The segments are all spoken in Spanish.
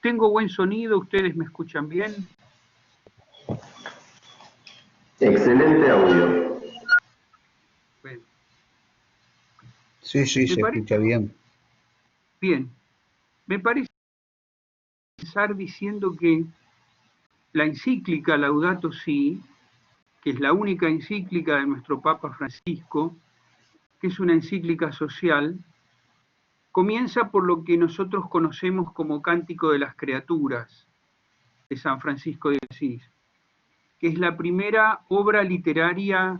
Tengo buen sonido, ¿ustedes me escuchan bien? Excelente audio. Bueno, Sí, se escucha bien. Bien, me parece empezar diciendo que la encíclica Laudato Si, que es la única encíclica de nuestro Papa Francisco, que es una encíclica social, comienza por lo que nosotros conocemos como Cántico de las Criaturas, de San Francisco de Asís, que es la primera obra literaria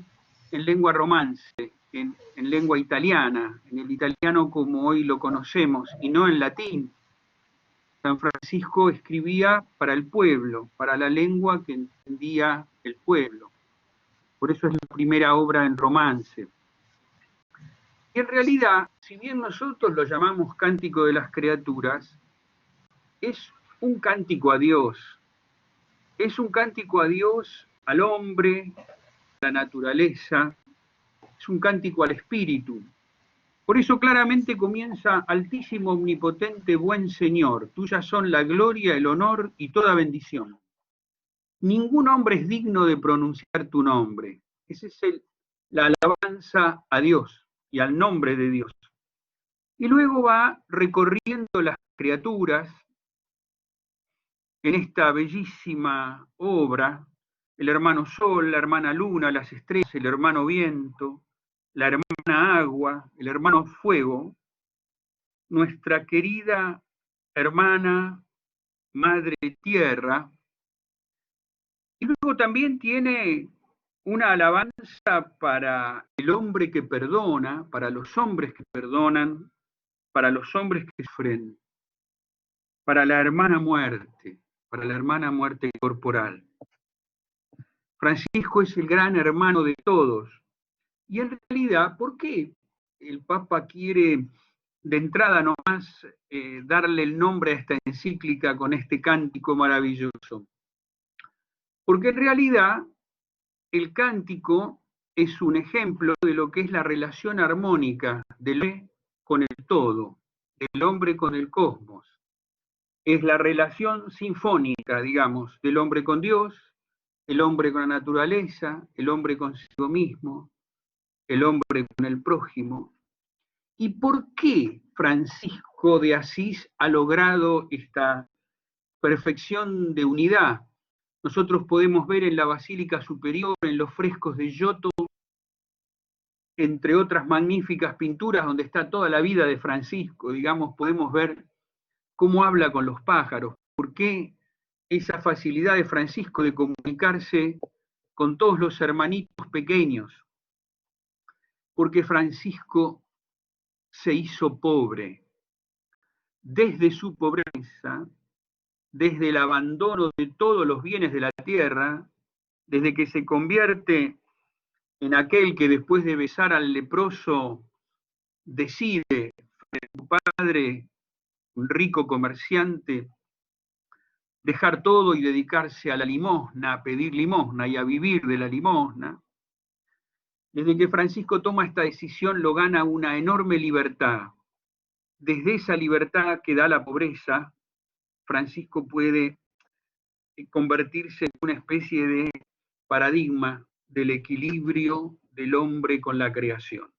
en lengua romance, en lengua italiana, en el italiano como hoy lo conocemos, y no en latín. San Francisco escribía para el pueblo, para la lengua que entendía el pueblo. Por eso es la primera obra en romance. Y en realidad, si bien nosotros lo llamamos Cántico de las Criaturas, es un cántico a Dios. Es un cántico a Dios, al hombre, a la naturaleza, es un cántico al espíritu. Por eso claramente comienza: Altísimo, omnipotente, buen Señor, tuyas son la gloria, el honor y toda bendición. Ningún hombre es digno de pronunciar tu nombre. Esa es la alabanza a Dios y al nombre de Dios. Y luego va recorriendo las criaturas en esta bellísima obra: el hermano Sol, la hermana Luna, las estrellas, el hermano Viento, la hermana Agua, el hermano Fuego, nuestra querida hermana Madre Tierra. Y luego también tiene una alabanza para el hombre que perdona, para los hombres que perdonan, para los hombres que sufren, para la hermana muerte corporal. Francisco es el gran hermano de todos. Y en realidad, ¿por qué el Papa quiere de entrada nomás darle el nombre a esta encíclica con este cántico maravilloso? Porque en realidad el cántico es un ejemplo de lo que es la relación armónica del hombre con el todo, del hombre con el cosmos. Es la relación sinfónica, digamos, del hombre con Dios, el hombre con la naturaleza, el hombre consigo mismo, el hombre con el prójimo. ¿Y por qué Francisco de Asís ha logrado esta perfección de unidad? Nosotros podemos ver en la Basílica Superior, en los frescos de Giotto, entre otras magníficas pinturas donde está toda la vida de Francisco, digamos, podemos ver cómo habla con los pájaros, por qué esa facilidad de Francisco de comunicarse con todos los hermanitos pequeños, porque Francisco se hizo pobre. Desde su pobreza, desde el abandono de todos los bienes de la tierra, desde que se convierte en aquel que después de besar al leproso decide, su padre, un rico comerciante, dejar todo y dedicarse a la limosna, a pedir limosna y a vivir de la limosna. Desde que Francisco toma esta decisión lo gana una enorme libertad. Desde esa libertad que da la pobreza, Francisco puede convertirse en una especie de paradigma del equilibrio del hombre con la creación.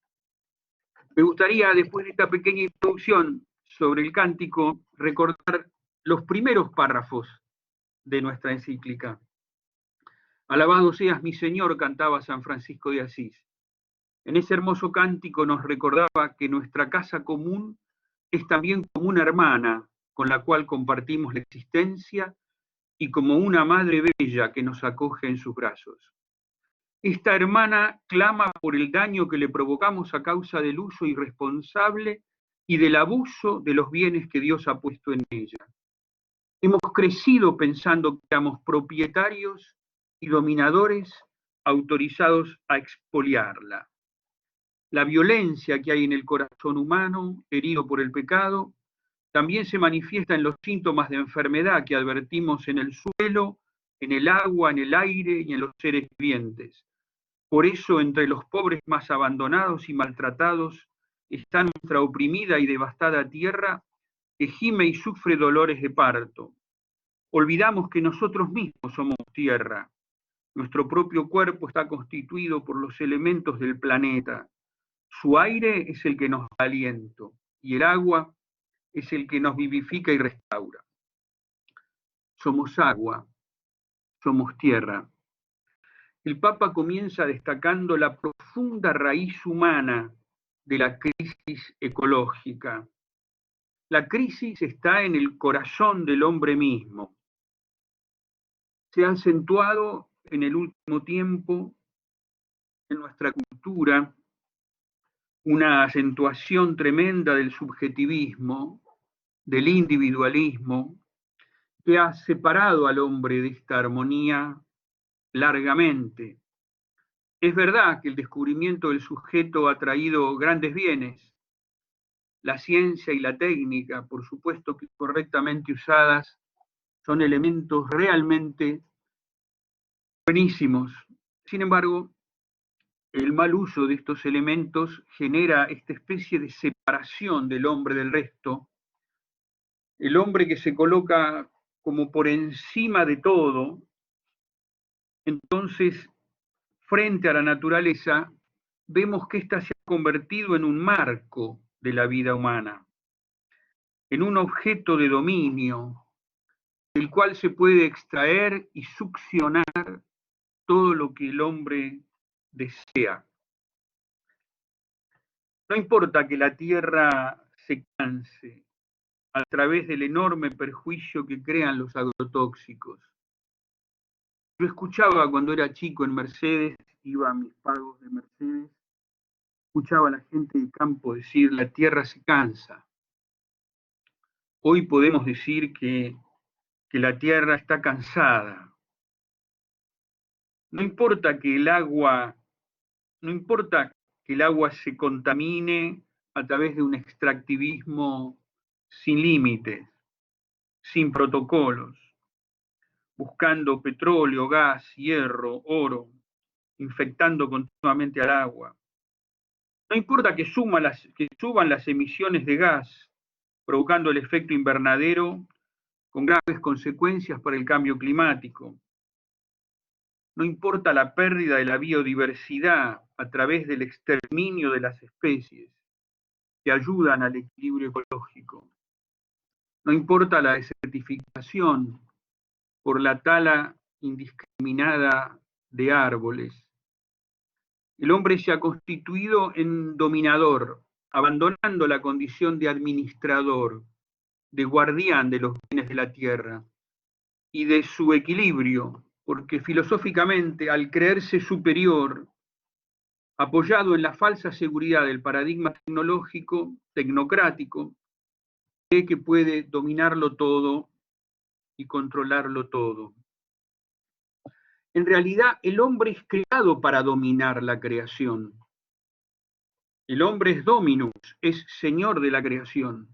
Me gustaría, después de esta pequeña introducción sobre el cántico, recordar los primeros párrafos de nuestra encíclica. Alabado seas mi Señor, cantaba San Francisco de Asís. En ese hermoso cántico nos recordaba que nuestra casa común es también como una hermana con la cual compartimos la existencia y como una madre bella que nos acoge en sus brazos. Esta hermana clama por el daño que le provocamos a causa del uso irresponsable y del abuso de los bienes que Dios ha puesto en ella. Hemos crecido pensando que éramos propietarios y dominadores autorizados a expoliarla. La violencia que hay en el corazón humano, herido por el pecado, también se manifiesta en los síntomas de enfermedad que advertimos en el suelo, en el agua, en el aire y en los seres vivientes. Por eso, entre los pobres más abandonados y maltratados está nuestra oprimida y devastada tierra, que gime y sufre dolores de parto. Olvidamos que nosotros mismos somos tierra. Nuestro propio cuerpo está constituido por los elementos del planeta. Su aire es el que nos da aliento y el agua es el que nos vivifica y restaura. Somos agua, somos tierra. El Papa comienza destacando la profunda raíz humana de la crisis ecológica. La crisis está en el corazón del hombre mismo. Se ha acentuado en el último tiempo en nuestra cultura una acentuación tremenda del subjetivismo, del individualismo, que ha separado al hombre de esta armonía largamente. Es verdad que el descubrimiento del sujeto ha traído grandes bienes. La ciencia y la técnica, por supuesto que correctamente usadas, son elementos realmente buenísimos. Sin embargo, el mal uso de estos elementos genera esta especie de separación del hombre del resto. El hombre que se coloca como por encima de todo, entonces, frente a la naturaleza, vemos que ésta se ha convertido en un marco de la vida humana, en un objeto de dominio, del cual se puede extraer y succionar todo lo que el hombre desea. No importa que la tierra se canse a través del enorme perjuicio que crean los agrotóxicos. Yo escuchaba cuando era chico en Mercedes, iba a mis pagos de Mercedes, escuchaba a la gente del campo decir, la tierra se cansa. Hoy podemos decir que la tierra está cansada. No importa que el agua se contamine a través de un extractivismo sin límites, sin protocolos, buscando petróleo, gas, hierro, oro, infectando continuamente al agua. No importa que suban las emisiones de gas, provocando el efecto invernadero con graves consecuencias para el cambio climático. No importa la pérdida de la biodiversidad a través del exterminio de las especies que ayudan al equilibrio ecológico. No importa la desertificación por la tala indiscriminada de árboles. El hombre se ha constituido en dominador, abandonando la condición de administrador, de guardián de los bienes de la tierra y de su equilibrio, porque filosóficamente, al creerse superior, apoyado en la falsa seguridad del paradigma tecnológico, tecnocrático, cree que puede dominarlo todo y controlarlo todo. En realidad, el hombre es creado para dominar la creación. El hombre es dominus, es señor de la creación.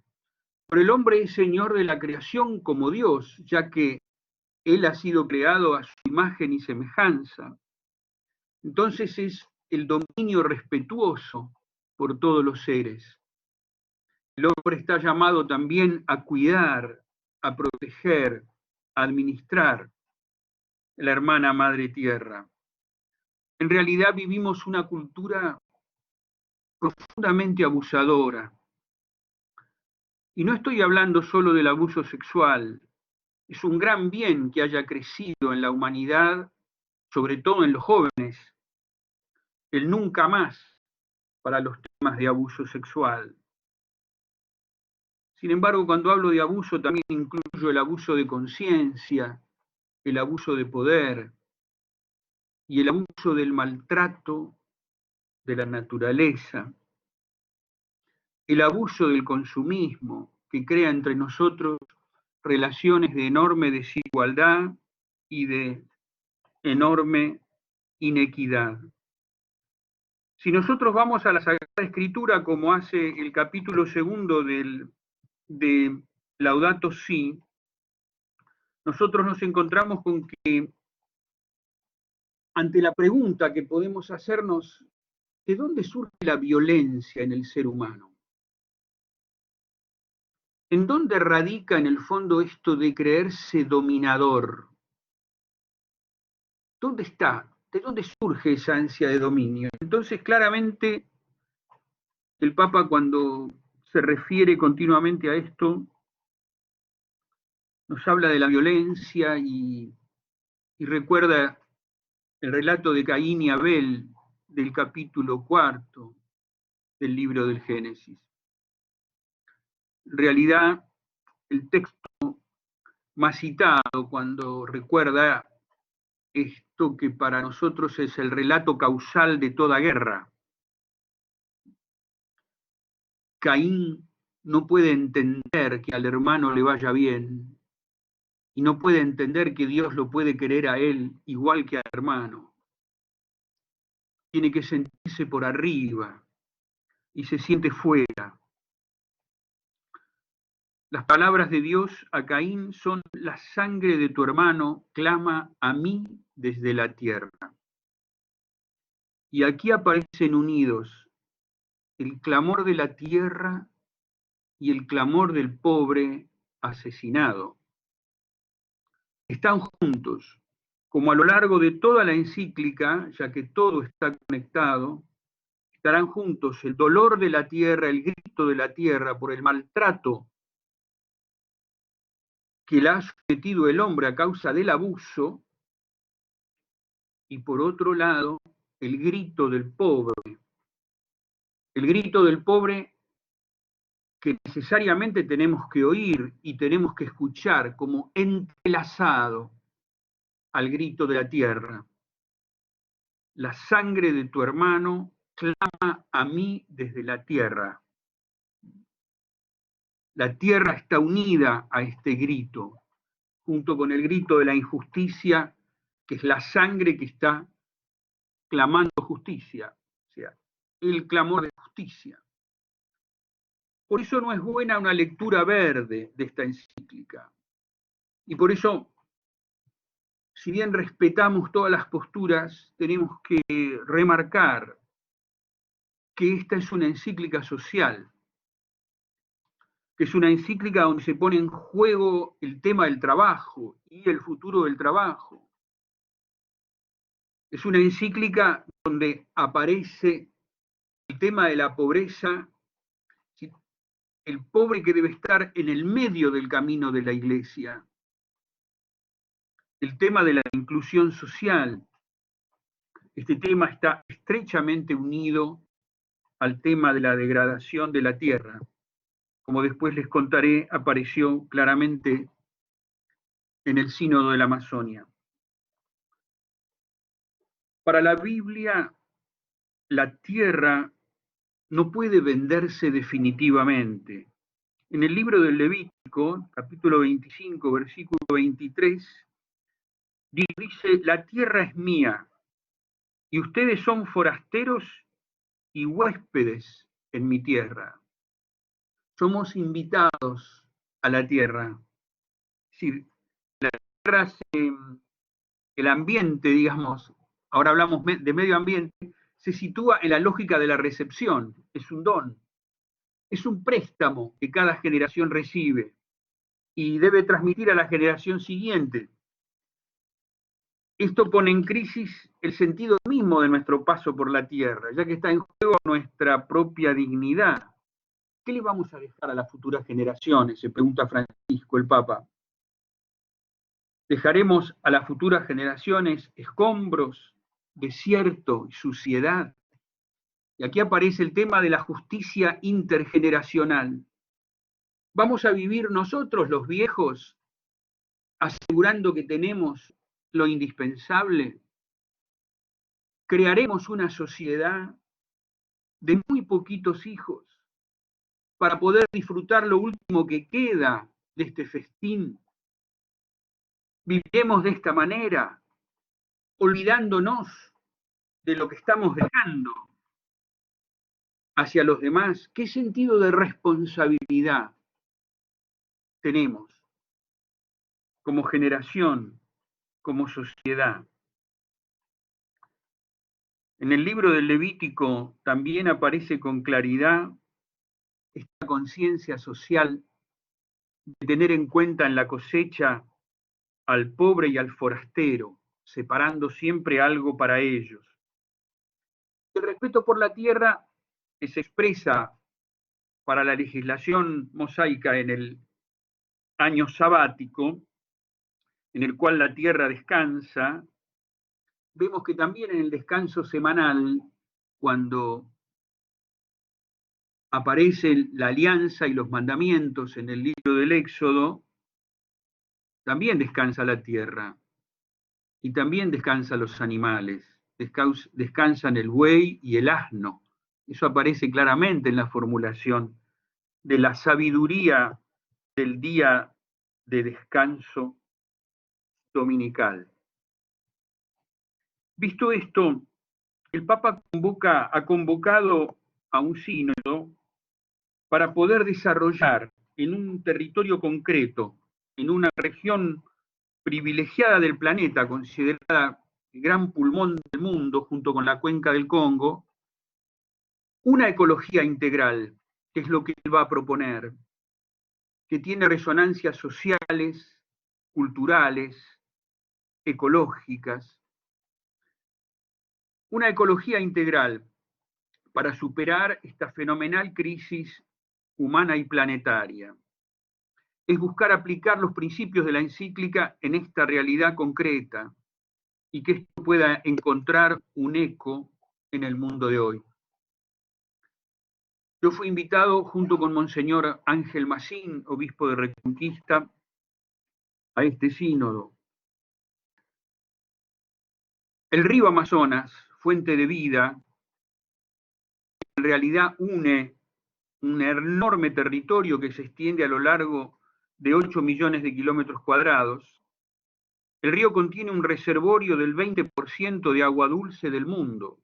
Pero el hombre es señor de la creación como Dios, ya que él ha sido creado a su imagen y semejanza. Entonces es el dominio respetuoso por todos los seres. El hombre está llamado también a cuidar, a proteger, a administrar la hermana madre tierra. En realidad vivimos una cultura profundamente abusadora. Y no estoy hablando solo del abuso sexual. Es un gran bien que haya crecido en la humanidad, sobre todo en los jóvenes, el nunca más para los temas de abuso sexual. Sin embargo, cuando hablo de abuso también incluyo el abuso de conciencia, el abuso de poder y el abuso del maltrato de la naturaleza, el abuso del consumismo que crea entre nosotros relaciones de enorme desigualdad y de enorme inequidad. Si nosotros vamos a la Sagrada Escritura, como hace el capítulo 2 de Laudato Si, nosotros nos encontramos con que ante la pregunta que podemos hacernos, ¿de dónde surge la violencia en el ser humano? ¿En dónde radica en el fondo esto de creerse dominador? ¿Dónde está? ¿De dónde surge esa ansia de dominio? Entonces, claramente, el Papa, cuando se refiere continuamente a esto, nos habla de la violencia y recuerda el relato de Caín y Abel del capítulo 4 del libro del Génesis. En realidad, el texto más citado cuando recuerda esto que para nosotros es el relato causal de toda guerra. Caín no puede entender que al hermano le vaya bien y no puede entender que Dios lo puede querer a él igual que al hermano. Tiene que sentirse por arriba y se siente fuera. Las palabras de Dios a Caín son: la sangre de tu hermano clama a mí desde la tierra. Y aquí aparecen unidos el clamor de la tierra y el clamor del pobre asesinado. Están juntos, como a lo largo de toda la encíclica, ya que todo está conectado, estarán juntos el dolor de la tierra, el grito de la tierra por el maltrato que le ha sometido el hombre a causa del abuso, y por otro lado, el grito del pobre que necesariamente tenemos que oír y tenemos que escuchar como entrelazado al grito de la tierra. La sangre de tu hermano clama a mí desde la tierra. La tierra está unida a este grito, junto con el grito de la injusticia, que es la sangre que está clamando justicia, o sea, el clamor de justicia. Por eso no es buena una lectura verde de esta encíclica. Y por eso, si bien respetamos todas las posturas, tenemos que remarcar que esta es una encíclica social, que es una encíclica donde se pone en juego el tema del trabajo y el futuro del trabajo. Es una encíclica donde aparece el tema de la pobreza, el pobre que debe estar en el medio del camino de la iglesia, el tema de la inclusión social. Este tema está estrechamente unido al tema de la degradación de la tierra. Como después les contaré, apareció claramente en el Sínodo de la Amazonia. Para la Biblia, la tierra no puede venderse definitivamente. En el libro del Levítico, capítulo 25, versículo 23, dice: la tierra es mía, y ustedes son forasteros y huéspedes en mi tierra. Somos invitados a la tierra. Es decir, la tierra, el ambiente, digamos, ahora hablamos de medio ambiente, se sitúa en la lógica de la recepción, es un don, es un préstamo que cada generación recibe y debe transmitir a la generación siguiente. Esto pone en crisis el sentido mismo de nuestro paso por la tierra, ya que está en juego nuestra propia dignidad. ¿Qué le vamos a dejar a las futuras generaciones?, se pregunta Francisco, el Papa. ¿Dejaremos a las futuras generaciones escombros, desierto y suciedad? Y aquí aparece el tema de la justicia intergeneracional. ¿Vamos a vivir nosotros, los viejos, asegurando que tenemos lo indispensable? ¿Crearemos una sociedad de muy poquitos hijos para poder disfrutar lo último que queda de este festín? ¿Viviremos de esta manera, olvidándonos de lo que estamos dejando hacia los demás? ¿Qué sentido de responsabilidad tenemos como generación, como sociedad? En el libro del Levítico también aparece con claridad esta conciencia social de tener en cuenta en la cosecha al pobre y al forastero, separando siempre algo para ellos. El respeto por la tierra que se expresa para la legislación mosaica en el año sabático, en el cual la tierra descansa, vemos que también en el descanso semanal, cuando aparece la alianza y los mandamientos en el libro del Éxodo, también descansa la tierra y también descansan los animales, descansan el buey y el asno. Eso aparece claramente en la formulación de la sabiduría del día de descanso dominical. Visto esto, el Papa ha convocado a un sínodo para poder desarrollar en un territorio concreto, en una región privilegiada del planeta, considerada el gran pulmón del mundo junto con la cuenca del Congo, una ecología integral, que es lo que él va a proponer, que tiene resonancias sociales, culturales, ecológicas. Una ecología integral para superar esta fenomenal crisis humana y planetaria. Es buscar aplicar los principios de la encíclica en esta realidad concreta y que esto pueda encontrar un eco en el mundo de hoy. Yo fui invitado junto con Monseñor Ángel Macín, obispo de Reconquista, a este sínodo. El río Amazonas, fuente de vida, en realidad une un enorme territorio que se extiende a lo largo de 8 millones de kilómetros cuadrados. El río contiene un reservorio del 20% de agua dulce del mundo.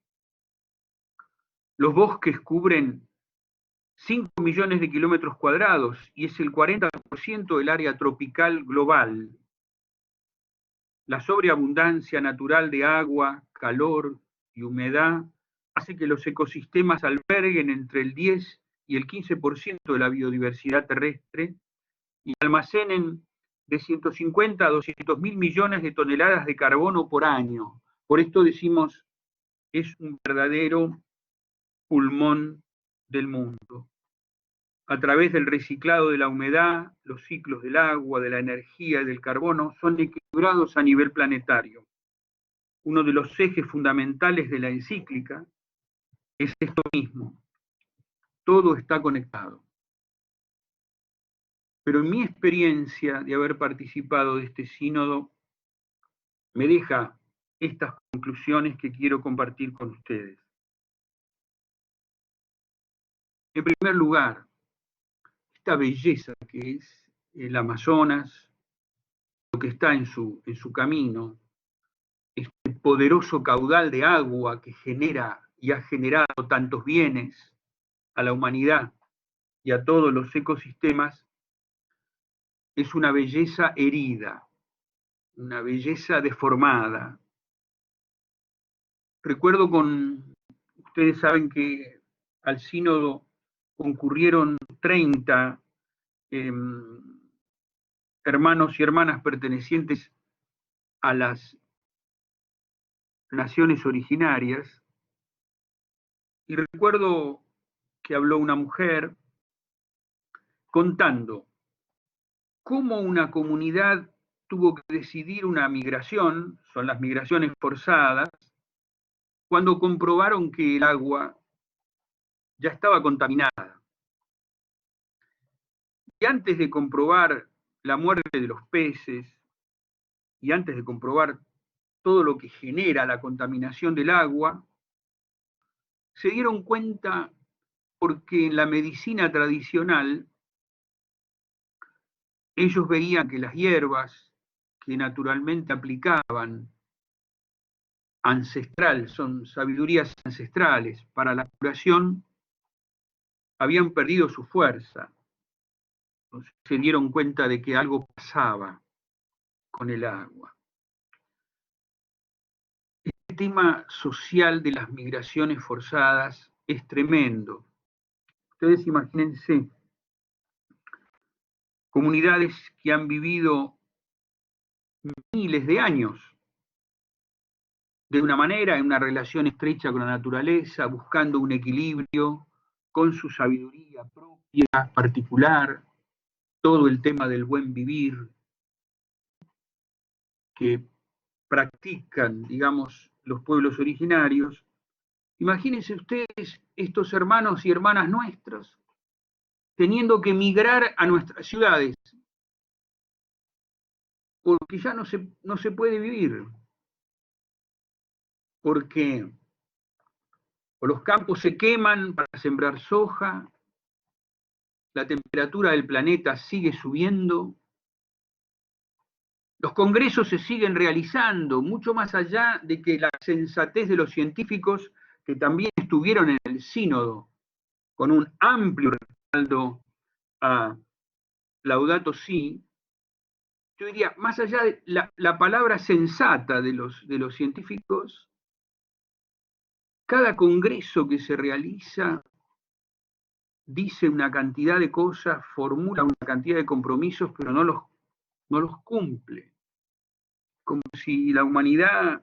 Los bosques cubren 5 millones de kilómetros cuadrados y es el 40% del área tropical global. La sobreabundancia natural de agua, calor y humedad hace que los ecosistemas alberguen entre el 10 y el 15% de la biodiversidad terrestre y almacenen de 150 a 200 mil millones de toneladas de carbono por año. Por esto decimos, es un verdadero pulmón del mundo. A través del reciclado de la humedad, los ciclos del agua, de la energía y del carbono son equilibrados a nivel planetario. Uno de los ejes fundamentales de la encíclica es esto mismo. Todo está conectado. Pero en mi experiencia de haber participado de este sínodo, me deja estas conclusiones que quiero compartir con ustedes. En primer lugar, esta belleza que es el Amazonas, lo que está en su camino, este poderoso caudal de agua que genera y ha generado tantos bienes a la humanidad y a todos los ecosistemas, es una belleza herida, una belleza deformada. Recuerdo ustedes saben que al sínodo concurrieron 30 hermanos y hermanas pertenecientes a las naciones originarias, y recuerdo que habló una mujer contando cómo una comunidad tuvo que decidir una migración, son las migraciones forzadas, cuando comprobaron que el agua ya estaba contaminada. Y antes de comprobar la muerte de los peces, y antes de comprobar todo lo que genera la contaminación del agua, se dieron cuenta porque en la medicina tradicional ellos veían que las hierbas que naturalmente aplicaban ancestral, son sabidurías ancestrales para la curación, habían perdido su fuerza. Entonces se dieron cuenta de que algo pasaba con el agua. El tema social de las migraciones forzadas es tremendo. Ustedes imagínense comunidades que han vivido miles de años de una manera, en una relación estrecha con la naturaleza, buscando un equilibrio con su sabiduría propia, particular, todo el tema del buen vivir que practican, digamos, los pueblos originarios. Imagínense ustedes estos hermanos y hermanas nuestros teniendo que migrar a nuestras ciudades, porque ya no se puede vivir, porque los campos se queman para sembrar soja, la temperatura del planeta sigue subiendo, los congresos se siguen realizando, mucho más allá de que la sensatez de los científicos que también estuvieron en el sínodo, con un amplio respaldo a Laudato Si, yo diría, más allá de la palabra sensata de los científicos, cada congreso que se realiza dice una cantidad de cosas, formula una cantidad de compromisos, pero no los cumple. Como si la humanidad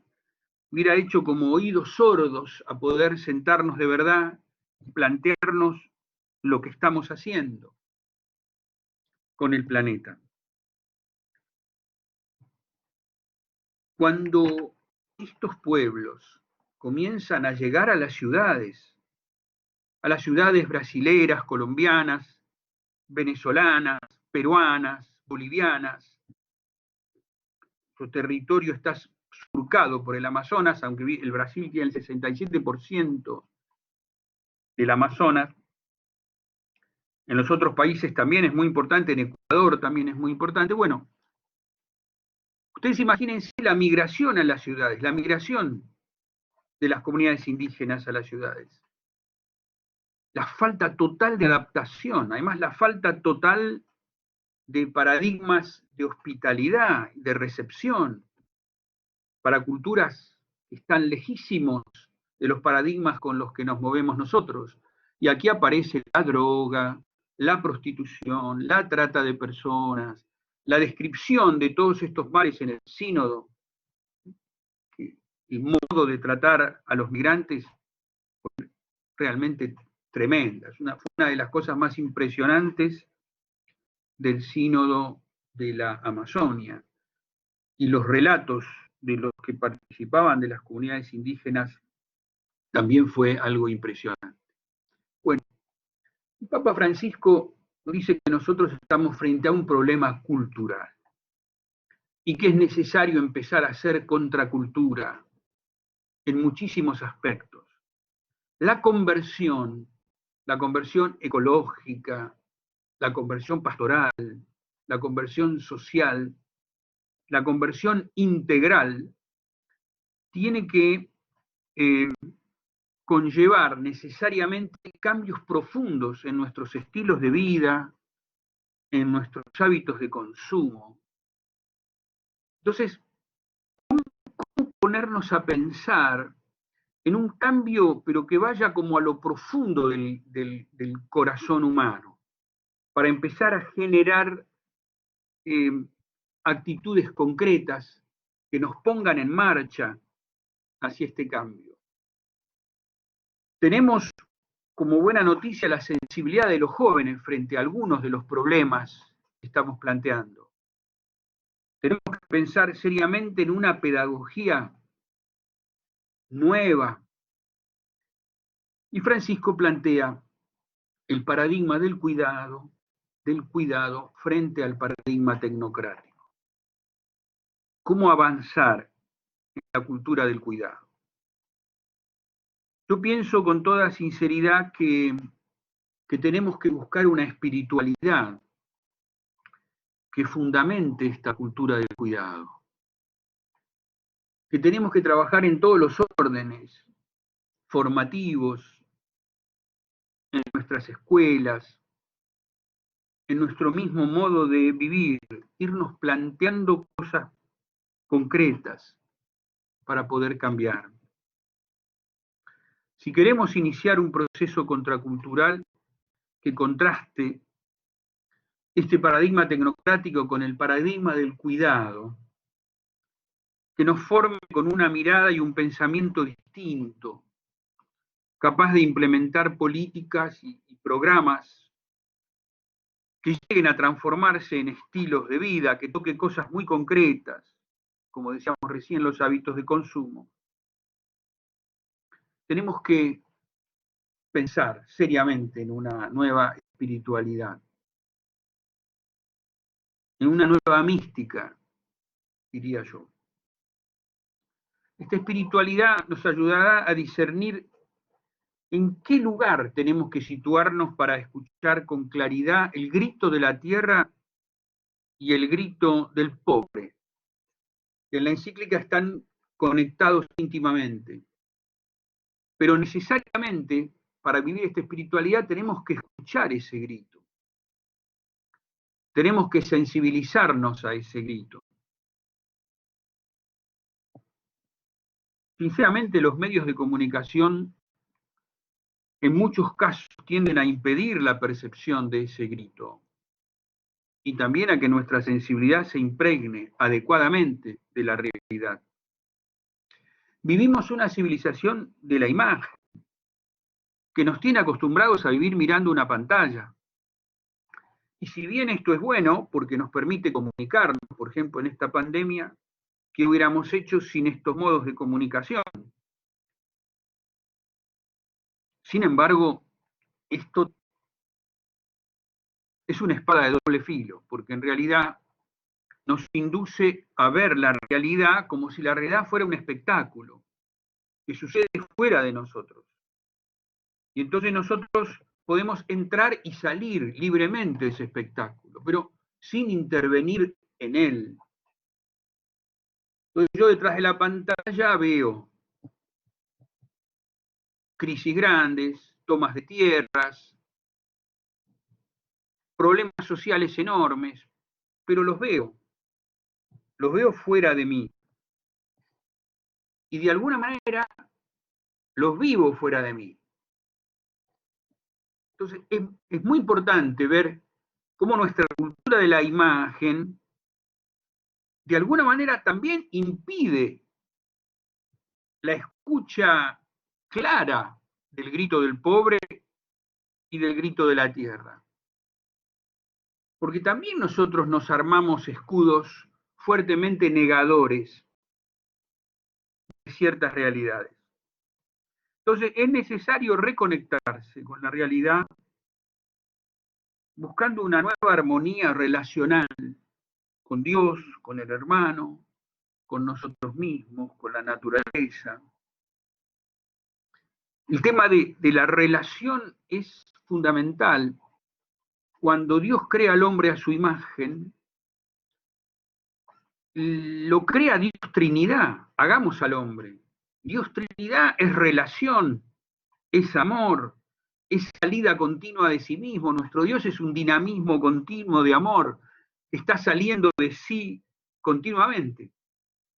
hubiera hecho como oídos sordos a poder sentarnos de verdad y plantearnos lo que estamos haciendo con el planeta. Cuando estos pueblos comienzan a llegar a las ciudades brasileras, colombianas, venezolanas, peruanas, bolivianas, su territorio está surcado por el Amazonas, aunque el Brasil tiene el 67% del Amazonas. En los otros países también es muy importante, en Ecuador también es muy importante. Bueno, ustedes imagínense la migración a las ciudades, la migración de las comunidades indígenas a las ciudades. La falta total de adaptación, además la falta total de paradigmas de hospitalidad, de recepción, para culturas que están lejísimos de los paradigmas con los que nos movemos nosotros. Y aquí aparece la droga, la prostitución, la trata de personas, la descripción de todos estos males en el sínodo, el modo de tratar a los migrantes realmente tremenda. Fue una de las cosas más impresionantes del sínodo de la Amazonia. Y los relatos de los que participaban de las comunidades indígenas también fue algo impresionante. Bueno, el Papa Francisco dice que nosotros estamos frente a un problema cultural y que es necesario empezar a hacer contracultura en muchísimos aspectos. La conversión ecológica, la conversión pastoral, la conversión social, la conversión integral, tiene que conllevar necesariamente cambios profundos en nuestros estilos de vida, en nuestros hábitos de consumo. Entonces, ¿cómo ponernos a pensar en un cambio, pero que vaya como a lo profundo del corazón humano, para empezar a generar actitudes concretas que nos pongan en marcha hacia este cambio? Tenemos como buena noticia la sensibilidad de los jóvenes frente a algunos de los problemas que estamos planteando. Tenemos que pensar seriamente en una pedagogía nueva. Y Francisco plantea el paradigma del cuidado frente al paradigma tecnocrático. ¿Cómo avanzar en la cultura del cuidado? Yo pienso con toda sinceridad que tenemos que buscar una espiritualidad que fundamente esta cultura del cuidado. Que tenemos que trabajar en todos los órdenes formativos, en nuestras escuelas, en nuestro mismo modo de vivir, irnos planteando cosas concretas para poder cambiar. Si queremos iniciar un proceso contracultural que contraste este paradigma tecnocrático con el paradigma del cuidado, que nos forme con una mirada y un pensamiento distinto, capaz de implementar políticas y programas que lleguen a transformarse en estilos de vida, que toquen cosas muy concretas, como decíamos recién, los hábitos de consumo. Tenemos que pensar seriamente en una nueva espiritualidad, en una nueva mística, diría yo. Esta espiritualidad nos ayudará a discernir en qué lugar tenemos que situarnos para escuchar con claridad el grito de la tierra y el grito del pobre. En la encíclica están conectados íntimamente. Pero necesariamente, para vivir esta espiritualidad, tenemos que escuchar ese grito. Tenemos que sensibilizarnos a ese grito. Sinceramente, los medios de comunicación en muchos casos tienden a impedir la percepción de ese grito y también a que nuestra sensibilidad se impregne adecuadamente de la realidad. Vivimos una civilización de la imagen que nos tiene acostumbrados a vivir mirando una pantalla. Y si bien esto es bueno, porque nos permite comunicarnos, por ejemplo, en esta pandemia, ¿qué hubiéramos hecho sin estos modos de comunicación? Sin embargo, esto es una espada de doble filo, porque en realidad nos induce a ver la realidad como si la realidad fuera un espectáculo, que sucede fuera de nosotros. Y entonces nosotros podemos entrar y salir libremente de ese espectáculo, pero sin intervenir en él. Entonces yo detrás de la pantalla veo crisis grandes, tomas de tierras, problemas sociales enormes, pero los veo fuera de mí. Y de alguna manera los vivo fuera de mí. Entonces es muy importante ver cómo nuestra cultura de la imagen de alguna manera también impide la escucha clara del grito del pobre y del grito de la tierra. Porque también nosotros nos armamos escudos fuertemente negadores de ciertas realidades. Entonces es necesario reconectarse con la realidad buscando una nueva armonía relacional con Dios, con el hermano, con nosotros mismos, con la naturaleza. El tema de la relación es fundamental. Cuando Dios crea al hombre a su imagen, lo crea Dios Trinidad, hagamos al hombre. Dios Trinidad es relación, es amor, es salida continua de sí mismo. Nuestro Dios es un dinamismo continuo de amor, está saliendo de sí continuamente.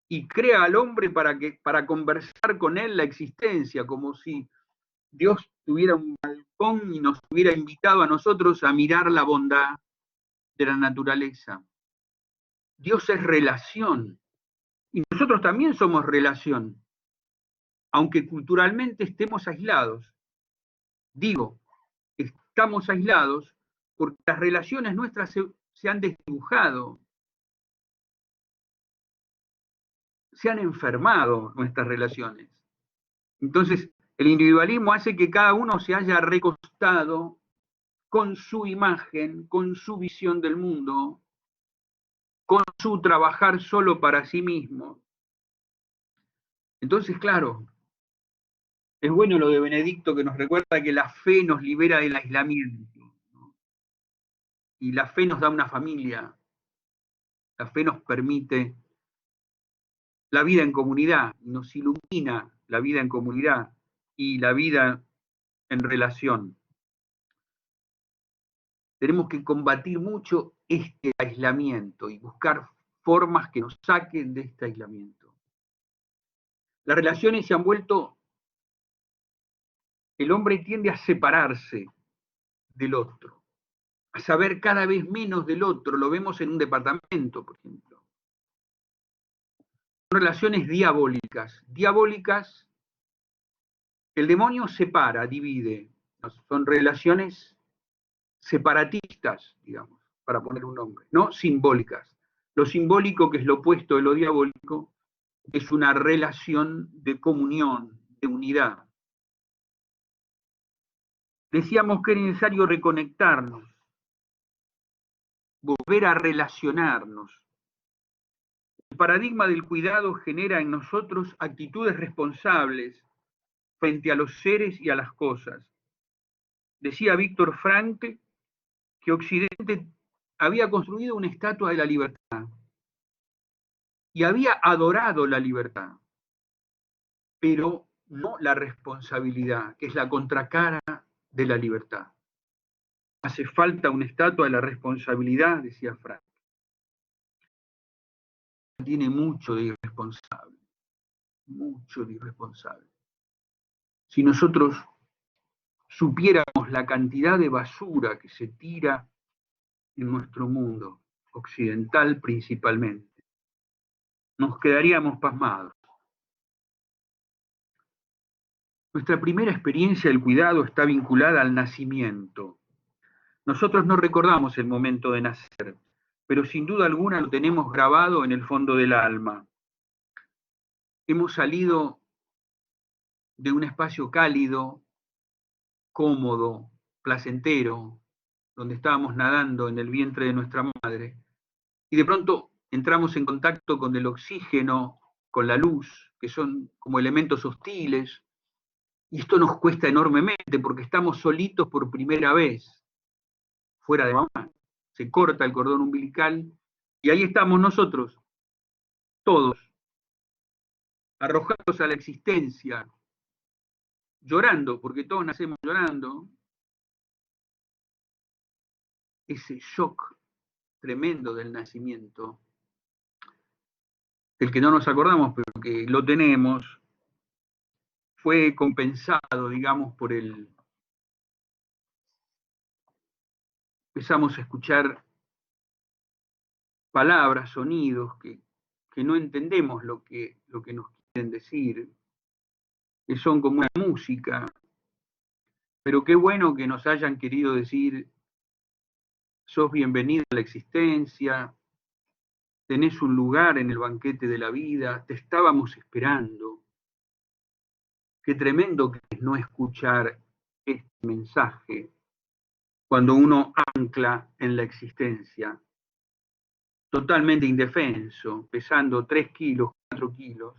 Y crea al hombre para conversar con él la existencia, como si Dios tuviera un balcón y nos hubiera invitado a nosotros a mirar la bondad de la naturaleza. Dios es relación, y nosotros también somos relación, aunque culturalmente estemos aislados. Digo, estamos aislados porque las relaciones nuestras se han desdibujado, se han enfermado nuestras relaciones. Entonces, el individualismo hace que cada uno se haya recostado con su imagen, con su visión del mundo, con su trabajar solo para sí mismo. Entonces, claro, es bueno lo de Benedicto que nos recuerda que la fe nos libera del aislamiento, ¿no? Y la fe nos da una familia, la fe nos permite la vida en comunidad, nos ilumina la vida en comunidad y la vida en relación. Tenemos que combatir mucho este aislamiento y buscar formas que nos saquen de este aislamiento. Las relaciones se han vuelto, el hombre tiende a separarse del otro. a saber cada vez menos del otro. Lo vemos en un departamento, por ejemplo. Son relaciones diabólicas. Diabólicas, el demonio separa, divide. Son relaciones separatistas, digamos, para poner un nombre, no simbólicas. Lo simbólico, que es lo opuesto de lo diabólico, es una relación de comunión, de unidad. Decíamos que era necesario reconectarnos, volver a relacionarnos. El paradigma del cuidado genera en nosotros actitudes responsables frente a los seres y a las cosas. Decía Víctor Frankl que Occidente había construido una estatua de la libertad y había adorado la libertad, pero no la responsabilidad, que es la contracara de la libertad. Hace falta una estatua de la responsabilidad, decía Frank. Tiene mucho de irresponsable, mucho de irresponsable. Si nosotros supiéramos la cantidad de basura que se tira en nuestro mundo, occidental principalmente, nos quedaríamos pasmados. Nuestra primera experiencia del cuidado está vinculada al nacimiento. Nosotros no recordamos el momento de nacer, pero sin duda alguna lo tenemos grabado en el fondo del alma. Hemos salido de un espacio cálido, cómodo, placentero, donde estábamos nadando en el vientre de nuestra madre, y de pronto entramos en contacto con el oxígeno, con la luz, que son como elementos hostiles, y esto nos cuesta enormemente porque estamos solitos por primera vez, fuera de mamá. Se corta el cordón umbilical y ahí estamos nosotros, todos, arrojados a la existencia, llorando, porque todos nacemos llorando. Ese shock tremendo del nacimiento, del que no nos acordamos, pero que lo tenemos, fue compensado, digamos, por el... Empezamos a escuchar palabras, sonidos que no entendemos lo que nos quieren decir, que son como una música, pero qué bueno que nos hayan querido decir: sos bienvenido a la existencia, tenés un lugar en el banquete de la vida, te estábamos esperando. Qué tremendo que es no escuchar este mensaje cuando uno ancla en la existencia, totalmente indefenso, pesando 3 kilos, 4 kilos,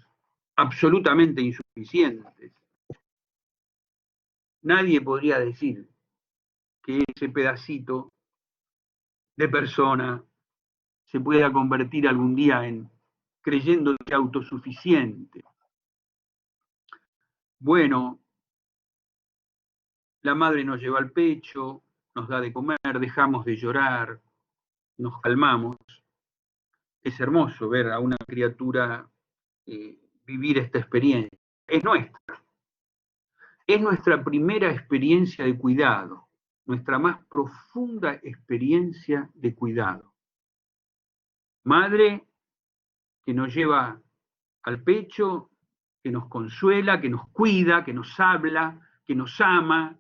absolutamente insuficientes. Nadie podría decir que ese pedacito de persona se pueda convertir algún día en creyéndose autosuficiente. Bueno, la madre nos lleva al pecho, nos da de comer, dejamos de llorar, nos calmamos. Es hermoso ver a una criatura vivir esta experiencia. Es nuestra. Es nuestra primera experiencia de cuidado, nuestra más profunda experiencia de cuidado. Madre que nos lleva al pecho, que nos consuela, que nos cuida, que nos habla, que nos ama,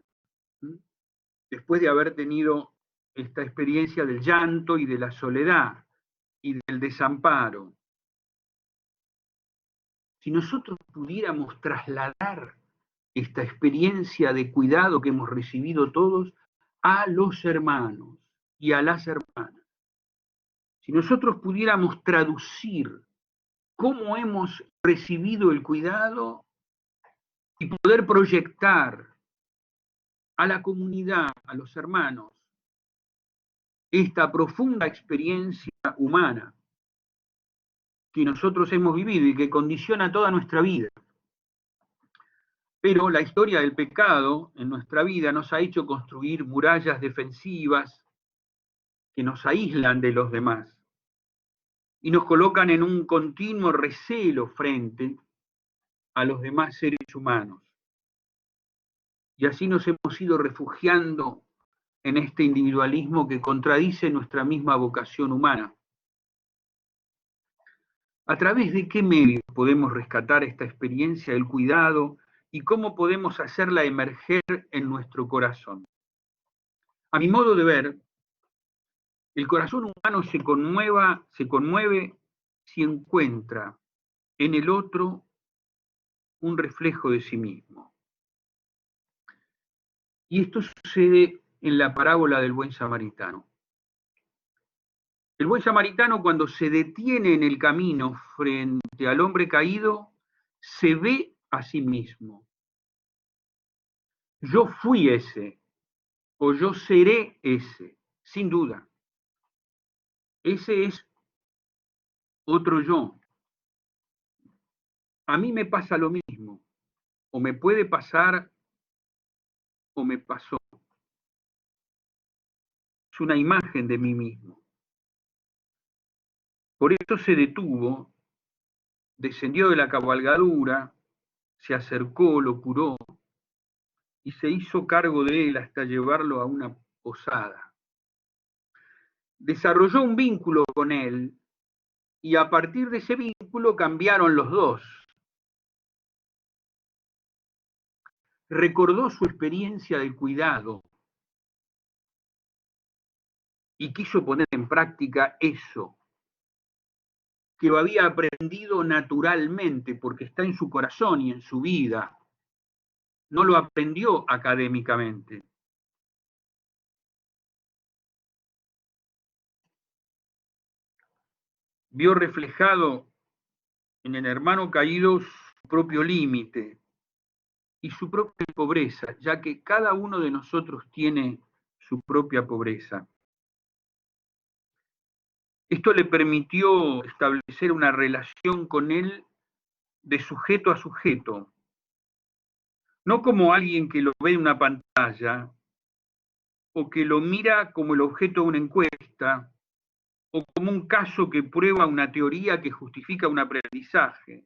después de haber tenido esta experiencia del llanto y de la soledad y del desamparo. Si nosotros pudiéramos trasladar esta experiencia de cuidado que hemos recibido todos a los hermanos y a las hermanas, si nosotros pudiéramos traducir cómo hemos recibido el cuidado y poder proyectar a la comunidad, a los hermanos, esta profunda experiencia humana que nosotros hemos vivido y que condiciona toda nuestra vida. Pero la historia del pecado en nuestra vida nos ha hecho construir murallas defensivas que nos aíslan de los demás y nos colocan en un continuo recelo frente a los demás seres humanos. Y así nos hemos ido refugiando en este individualismo que contradice nuestra misma vocación humana. ¿A través de qué medios podemos rescatar esta experiencia del cuidado y cómo podemos hacerla emerger en nuestro corazón? A mi modo de ver, el corazón humano se conmueve si encuentra en el otro un reflejo de sí mismo. Y esto sucede en la parábola del buen samaritano. El buen samaritano, cuando se detiene en el camino frente al hombre caído, se ve a sí mismo. Yo fui ese, o yo seré ese, sin duda. Ese es otro yo. A mí me pasa lo mismo, o me puede pasar, o me pasó. Es una imagen de mí mismo. Por eso se detuvo, descendió de la cabalgadura, se acercó, lo curó y se hizo cargo de él hasta llevarlo a una posada. Desarrolló un vínculo con él y a partir de ese vínculo cambiaron los dos. Recordó su experiencia del cuidado y quiso poner en práctica eso que lo había aprendido naturalmente porque está en su corazón y en su vida. No lo aprendió académicamente. Vio reflejado en el hermano caído su propio límite y su propia pobreza, ya que cada uno de nosotros tiene su propia pobreza. Esto le permitió establecer una relación con él de sujeto a sujeto, no como alguien que lo ve en una pantalla o que lo mira como el objeto de una encuesta o como un caso que prueba una teoría que justifica un aprendizaje,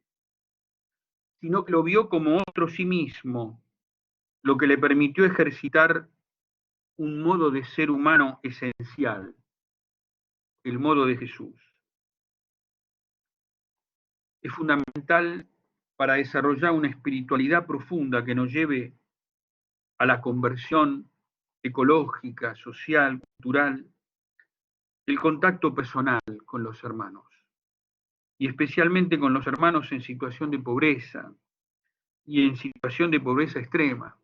sino que lo vio como otro sí mismo, lo que le permitió ejercitar un modo de ser humano esencial, el modo de Jesús. Es fundamental para desarrollar una espiritualidad profunda que nos lleve a la conversión ecológica, social, cultural, el contacto personal con los hermanos, y especialmente con los hermanos en situación de pobreza y en situación de pobreza extrema,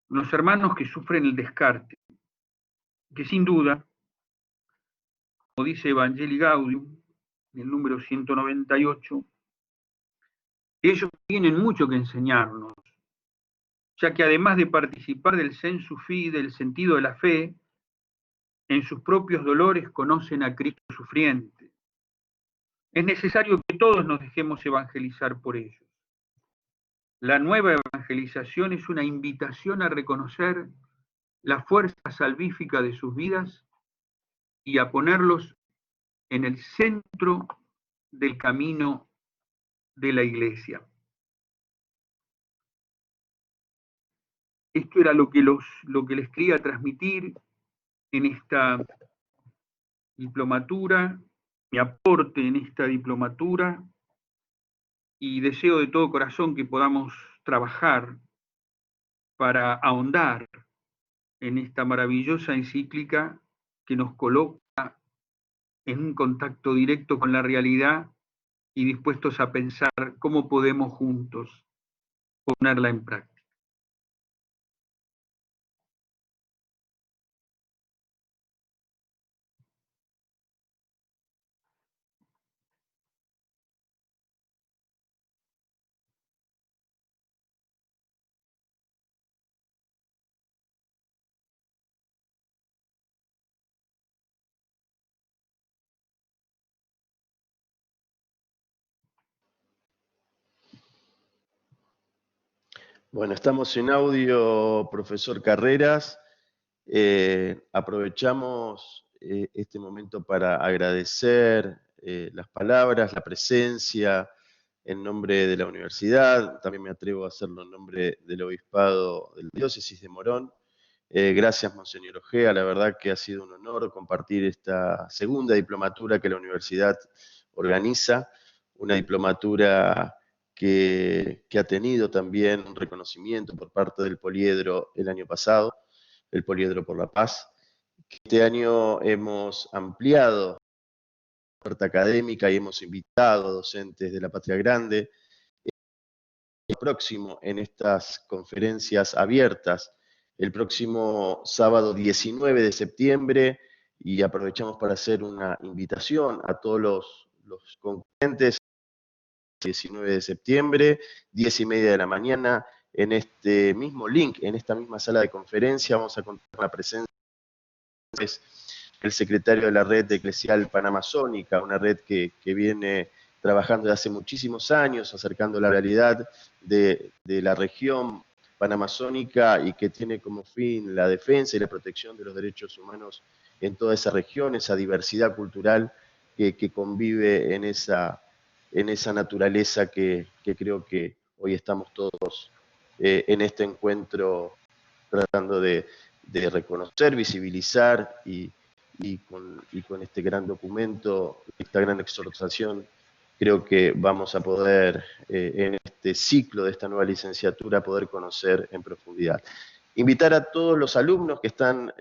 los hermanos que sufren el descarte, que sin duda, como dice Evangelii Gaudium, en el número 198, ellos tienen mucho que enseñarnos, ya que además de participar del sensu fidei, del sentido de la fe, en sus propios dolores conocen a Cristo sufriente. Es necesario que todos nos dejemos evangelizar por ellos. La nueva evangelización es una invitación a reconocer la fuerza salvífica de sus vidas y a ponerlos en el centro del camino de la Iglesia. Esto era lo que les quería transmitir en esta diplomatura, mi aporte en esta diplomatura, y deseo de todo corazón que podamos trabajar para ahondar en esta maravillosa encíclica que nos coloca en un contacto directo con la realidad y dispuestos a pensar cómo podemos juntos ponerla en práctica. Bueno, estamos en audio, profesor Carreras. Aprovechamos este momento para agradecer las palabras, la presencia en nombre de la universidad. También me atrevo a hacerlo en nombre del obispado de la diócesis de Morón. Gracias, Monseñor Ojea, la verdad que ha sido un honor compartir esta segunda diplomatura que la universidad organiza, una diplomatura que ha tenido también un reconocimiento por parte del Poliedro el año pasado, el Poliedro por la Paz. Este año hemos ampliado la oferta académica y hemos invitado docentes de la Patria Grande. El próximo en estas conferencias abiertas, el próximo sábado 19 de septiembre, y aprovechamos para hacer una invitación a todos los concurrentes, 19 de septiembre, 10:30 de la mañana, en este mismo link, en esta misma sala de conferencia, vamos a contar con la presencia del secretario de la red eclesial panamazónica, una red que viene trabajando desde hace muchísimos años, acercando la realidad de la región panamazónica y que tiene como fin la defensa y la protección de los derechos humanos en toda esa región, esa diversidad cultural que convive en esa naturaleza que creo que hoy estamos todos en este encuentro tratando de reconocer, visibilizar y con este gran documento, esta gran exhortación, creo que vamos a poder, en este ciclo de esta nueva licenciatura, poder conocer en profundidad. Invitar a todos los alumnos que están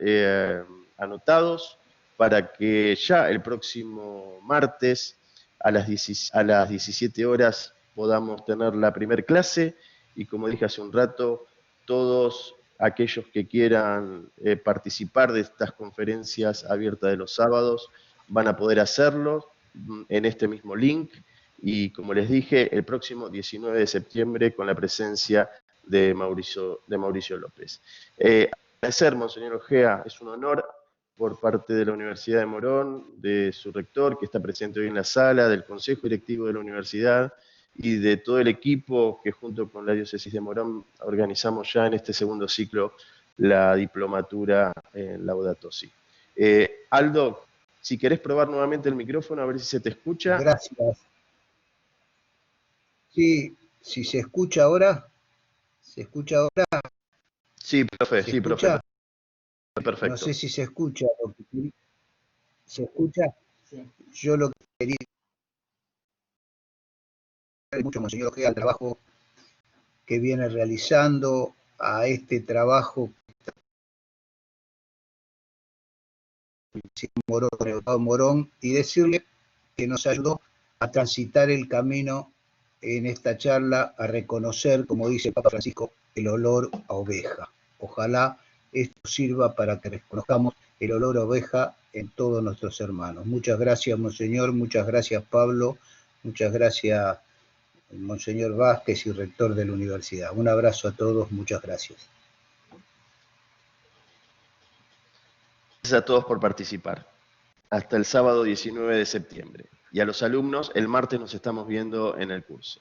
anotados para que ya el próximo martes a las 17 horas podamos tener la primer clase y, como dije hace un rato, todos aquellos que quieran participar de estas conferencias abiertas de los sábados van a poder hacerlo en este mismo link y, como les dije, el próximo 19 de septiembre con la presencia de Mauricio López. Agradecer, Monseñor Ojea, es un honor por parte de la Universidad de Morón, de su rector que está presente hoy en la sala, del Consejo Directivo de la Universidad y de todo el equipo que junto con la Diócesis de Morón organizamos ya en este segundo ciclo la diplomatura en Laudato Si. Aldo, si querés probar nuevamente el micrófono, a ver si se te escucha. Gracias. Sí, si se escucha ahora. ¿Se escucha ahora? Sí, profe, sí, profe. Perfecto. No sé si se escucha. ¿Se escucha? Sí. Yo lo que quería mucho, Monseñor Ojea, al trabajo que viene realizando, a este trabajo Morón, y decirle que nos ayudó a transitar el camino en esta charla, a reconocer, como dice el Papa Francisco, el olor a oveja. Ojalá esto sirva para que reconozcamos el olor a oveja en todos nuestros hermanos. Muchas gracias, Monseñor, muchas gracias, Pablo, muchas gracias, Monseñor Vázquez y rector de la universidad. Un abrazo a todos, muchas gracias. Gracias a todos por participar. Hasta el sábado 19 de septiembre. Y a los alumnos, el martes nos estamos viendo en el curso.